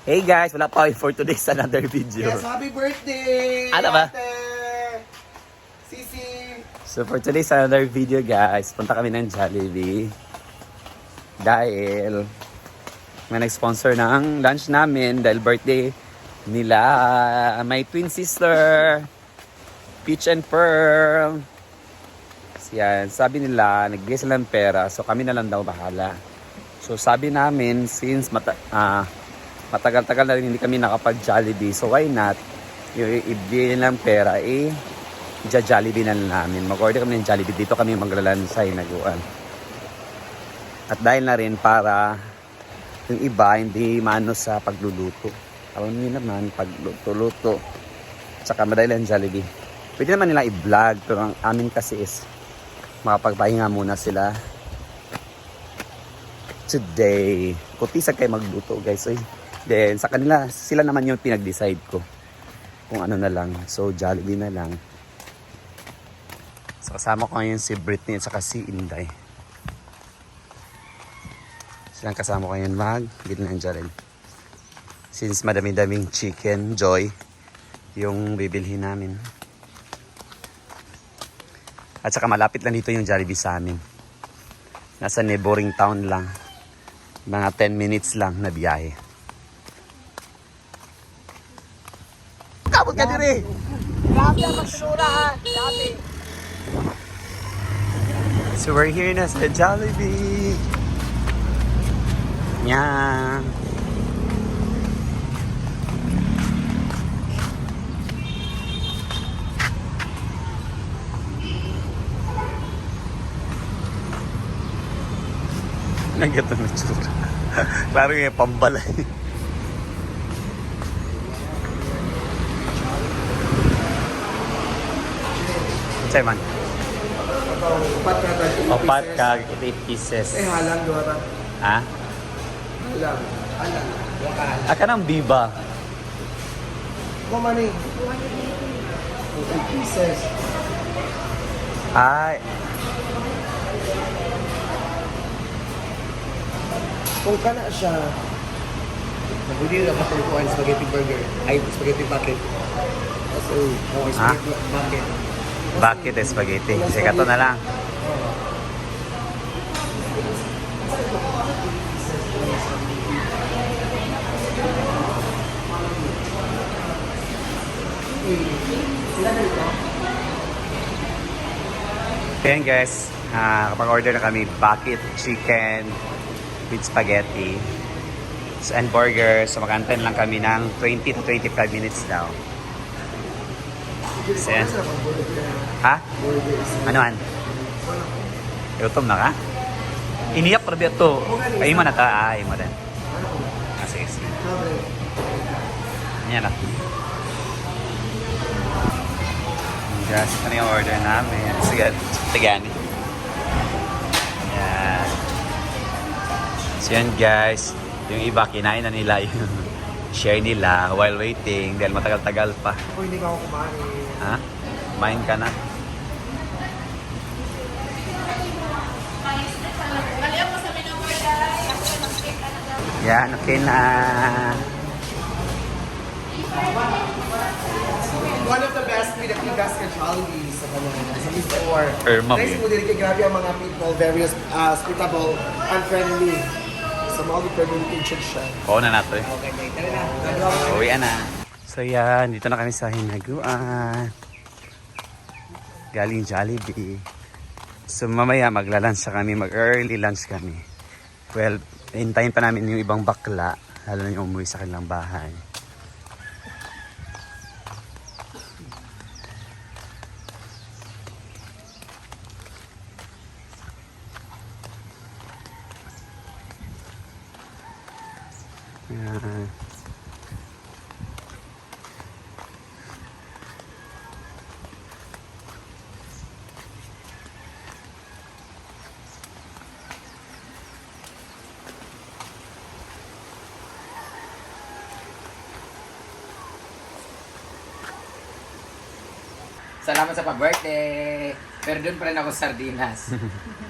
Hey guys, wala pa for today's another video. Yes, happy birthday! Ano ba? Ate! Sisi! So for today's another video guys, punta kami ng Jollibee. Dahil may nag-sponsor ng lunch namin dahil birthday nila. My twin sister, Peach and Pearl. Yan, sabi nila, nagbigay sila ng pera, so kami na lang daw bahala. So sabi namin, since matagal-tagal na rin hindi kami nakapag-Jollibee, so why not, ibigay ng pera, Jollibee na lang namin. Mag-order kami ng Jollibee, dito kami maglalansay, naguan. At dahil na rin para yung iba, hindi mano sa pagluluto. Alam niyo naman, pagluto-luto, tsaka madali lang Jollibee. Pwede naman nila i-vlog, pero ang amin kasi is, makapagpahinga muna sila today. Kutisag kayo magluto guys. Then sa kanila, sila naman yung pinag-decide ko kung ano na lang. So Jollibee na lang. So kasama ko ngayon si Britney at saka si Inday. Silang kasama ko ngayon mag-bili ng Jollibee. Since madami-daming chicken, Joy, yung bibilhin namin. At saka malapit lang dito yung Jollibee sa amin. Nasa neighboring town lang. Mga 10 minutes lang na biyahe. Kabot ka dire! Grabe ang magsulura ha! Dati! So we're here na sa Jollibee. Yan. Nagata na tsura. Klaro yung pambalay. Say man. Opat ka 8 pieces. Halang doon. Ha? Halang. Halang. Aka ng biba. Kumani. 8 pieces. Ay. Kung ka na siya, nabuli na pa ko ang spaghetti burger. Ay, spaghetti bucket. So, spaghetti bucket. Bakit spaghetti? Kasi kato na lang. Ayan guys, kapag-order na kami bucket chicken with spaghetti and burger. So mag-antay lang kami ng 20 to 25 minutes daw. So, yan. Ha? Anoan? Gutom na ka? Iniyak pa rin ito. Ay mo na ta. Ay mo din. Sige, sige. Yan na. Guys, ano yung order namin? Sige, tigani. Yan. So yan guys, yung iba kinain na nila yung share nila while waiting dahil matagal-tagal pa. Ako hindi ka ako kumain. Ha? Kumain ka na? Yan, okay na. One of the best Pilipinas ka Jollibee sa kanila. Sa before. Irma, Nice mo din kay grabe ang mga people, very hospitable and friendly. Sa mga pwedeng check siya. Oo na nato eh. Okay, tara na. Uwi na. So yan, dito na kami sa Hinaguan. Galing Jollibee. So mamaya magla-lunch kami, mag-early lunch kami. Well, hintayin pa namin yung ibang bakla, lalo na yung umuwi sa kanilang bahay. Yan. Salamat sa pa-birthday. Pero doon pa rin ako sardinas.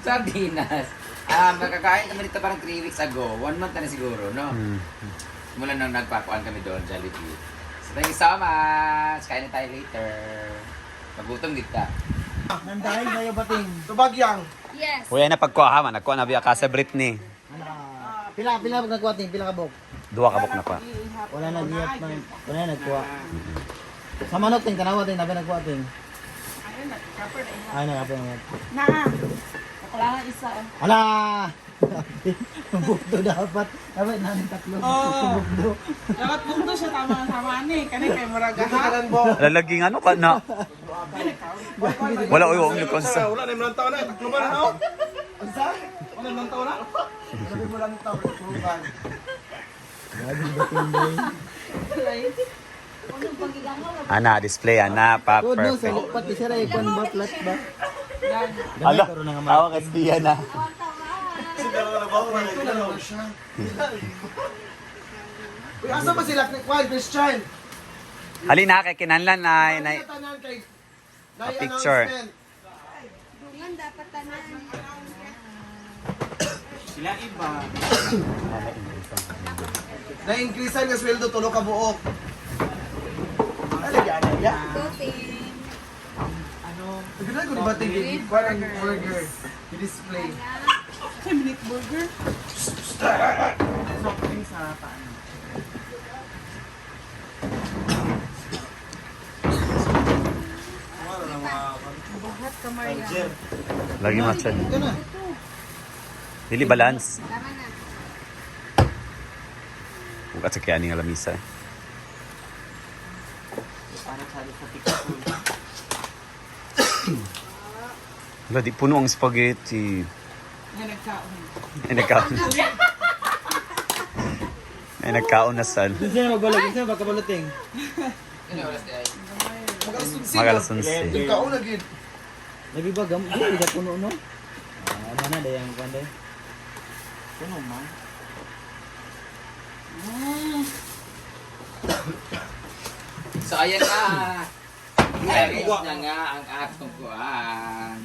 Sardinas. Nakakain kami dito parang 3 weeks ago. 1 month na siguro, no? Mula nung nagpapuan kami doon, Jollibee. So thank you so much. Kain na tayo later. Magutom gid ka. Nandahin na yung bating. Tubagyang. Yes. Kuya na pagkuha ha man, nagkuha na biya ka sa Britney. Pila nagkuha ting, pila ka bok. Duwa ka bok na pa. Wala na diyat man. Wala na nagkuha. Sa manok ting tanawa ting nabi nagkuha ting. Ay na kapay na. Na. Kailangan isa. Ala. Bukdo dapat. Dapat namin tatlo. Bukdo. Dapat bukto siya tama ni. Kani kay muraga ha. Lalaging ano ka na. Wala uy, wala konsa. Wala na imong taon na. Tatlo ba na no? Unsa? Wala imong taon na. Sabi mo lang taon. Pruban. Laging bating day. Ana, display, ana, pa, Good no, sa perfect. pati siya ray kon ba flat ba? Ala, tawa ka siya na. Uy, asa ba sila? Kwan, Christian? Halina kay kinanlan na Tanan kay picture. Dungan dapat tanan. Na-increasean nga sweldo tulo ka buok. Ano yan? Ya. Goting. Tignan ko ba tingin? Kwan ang burger. I-display. Sa minute burger. Soft sa paano. Buhat ka, Maria. Lagi matchan. Ito na. Dili balance. Tama na. Bukat sa kaya nga lamisa. Wala, di puno ang spaghetti. Nga nagkaon. Ay, nagkaon. Ay, nagkaon na sal. Doon siya magbalag. Doon siya magkabalating. Ano oras di ay? Magalasonsi. Yung kauna gid. Lagi ba gam? Di ba puno no? Ano na dayang kanday? Puno man. So ayan na. Ayos na nga ang atong kuan.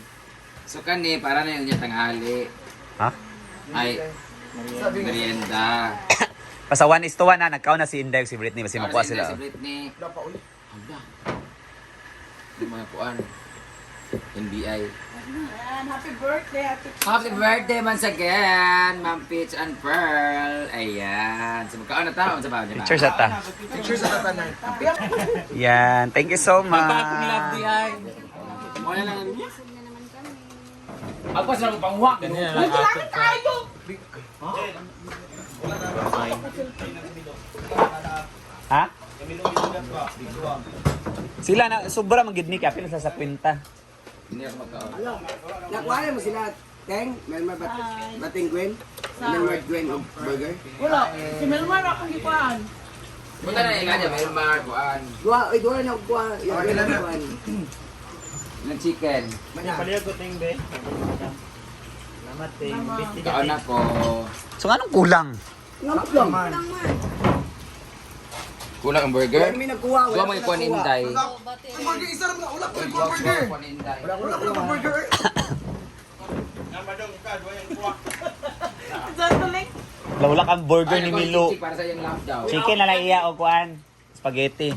So kani para na yung inyong tanghali. Ha? Ay, merienda. Basta 1:1 na, nagkaon na si Inday si Britney. Basta makuha sila. Si Britney. Handa. Yung mga kuan. NBI. Ayan, happy birthday, Ate Peach. Happy birthday once again, Ma'am Peach and Pearl. Ayan. So magkaon na taon sa bahay. Picture sa ta. Picture sa tatanan. Yan. Thank you so much. Wala lang niya. Busog na naman kami. Ako sa mga pangwak. Nagkilangit tayo! Ha? Sila na, sobra magid ni kapil sa kwenta. Hindi ako magkaon. Nakuha mo sila, Teng, Melmar Bating Gwen, Melmar Gwen o Burger. Wala. Si Melmar akong gikuan. Punta na yung kanya, may mga kuan. Duwa na kuha, yung Gwen na kuhan. Ng chicken. Paliya ko ting be. Salamat ting. Kaon ako. So anong kulang? Ngapot lang. Lang man. Kulang ang burger. May nagkuha, Suwa mo yung kuan Inday. Burger isa lang na ulap ko yung Suwa burger. mo kuan Inday. Ulap ko yung burger. Diyan tuloy. Lawlak ang burger ni Milo. Para sa iyong love daw. Chicken na lang iya o kuan. Spaghetti.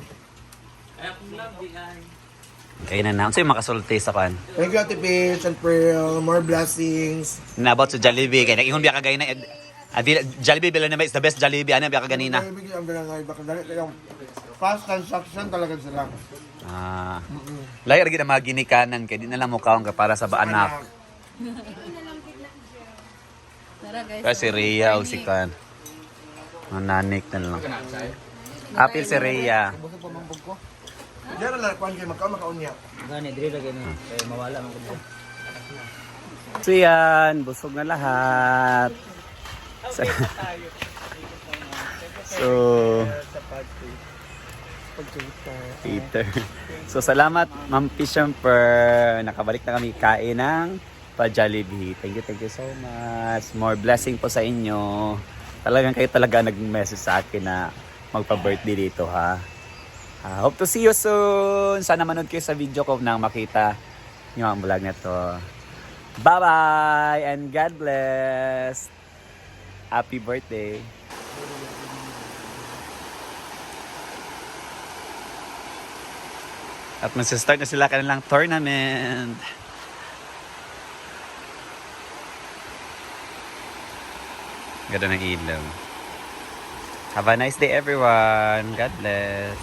Kaya na na. Ano yung makasulti sa kuan? Thank you Ate Peach and Pearl. More blessings. Naabot sa Jollibee. Kaya nag-ingon biya kagay na. Jollibee Villanueva is the best Jollibee. Ano biya kaganina? Ay, bigyan ang barangay. Baka dali kayong fast transaction talaga sila. Ah. Layo lagi na mga ginikanan. Kaya di na lang mukhaon ka para sa baanak. Tara guys. Kaya si Rhea o si Kan. Mananik na lang. Apil si Rhea. Busog pa mambog ko. Diyan na lang kuhan kayo makaon niya. Gani, dire lagi na. Kaya mawala man ko. So yan, busog na lahat. So, Peter. So salamat Ma'am Pishamper. Nakabalik na kami kain ng pa-Jollibee. Thank you so much. More blessing po sa inyo. Talagang kayo talaga nag-message sa akin na magpa-birthday dito ha. Hope to see you soon. Sana manood kayo sa video ko nang makita nyo ang vlog na to. Bye-bye and God bless. Happy birthday. At magsa-start na sila kanilang tournament. Ganda ng ilaw. Have a nice day everyone. God bless.